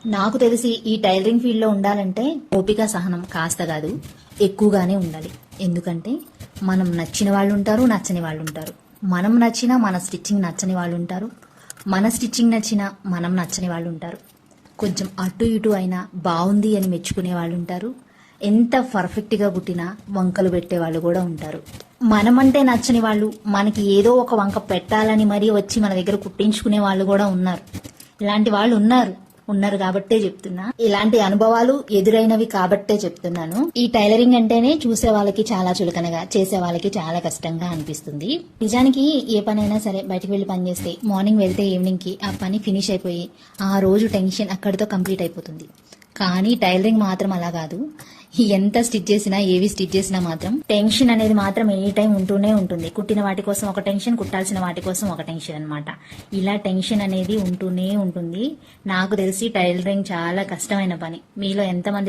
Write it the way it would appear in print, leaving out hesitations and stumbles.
నాకు తెలిసి ఈ టైలరింగ్ ఫీల్డ్ లో ఉండాలంటే ఓపిక సహనం కాస్త కాదు ఎక్కువగానే ఉండాలి. ఎందుకంటే మనం నచ్చిన వాళ్ళు ఉంటారు, నచ్చని వాళ్ళు ఉంటారు. మనం నచ్చినా మన స్టిచ్చింగ్ నచ్చని వాళ్ళు ఉంటారు, మన స్టిచ్చింగ్ నచ్చినా మనం నచ్చని వాళ్ళు ఉంటారు. కొంచెం అటు ఇటు అయినా బాగుంది అని మెచ్చుకునే వాళ్ళు ఉంటారు. ఎంత పర్ఫెక్ట్ గా కుట్టినా వంకలు పెట్టే వాళ్ళు కూడా ఉంటారు. మనమంటే నచ్చని వాళ్ళు మనకి ఏదో ఒక వంక పెట్టాలని మరీ వచ్చి మన దగ్గర కుట్టించుకునే వాళ్ళు కూడా ఉన్నారు. ఇలాంటి వాళ్ళు ఉన్నారు కాబట్టే చెప్తున్నా. ఇలాంటి అనుభవాలు ఎదురైనవి కాబట్టే చెప్తున్నాను. ఈ టైలరింగ్ అంటేనే చూసే వాళ్ళకి చాలా చులకనగా, చేసే వాళ్ళకి చాలా కష్టంగా అనిపిస్తుంది. నిజానికి ఏ పనైనా సరే బయటకు వెళ్లి పని చేస్తే మార్నింగ్ వెళ్తే ఈవినింగ్ కి ఆ పని ఫినిష్ అయిపోయి ఆ రోజు టెన్షన్ అక్కడితో కంప్లీట్ అయిపోతుంది. కానీ టైలరింగ్ మాత్రం అలా కాదు. ఎంత స్టిచ్ చేసినా ఏవి స్టిచ్ చేసినా మాత్రం టెన్షన్ అనేది మాత్రం ఎనీ టైం ఉంటూనే ఉంటుంది. కుట్టిన వాటి కోసం ఒక టెన్షన్, కుట్టాల్సిన వాటి కోసం ఒక టెన్షన్ అన్నమాట. ఇలా టెన్షన్ అనేది ఉంటూనే ఉంటుంది. నాకు తెలిసి టైలరింగ్ చాలా కష్టమైన పని. మీలో ఎంతమంది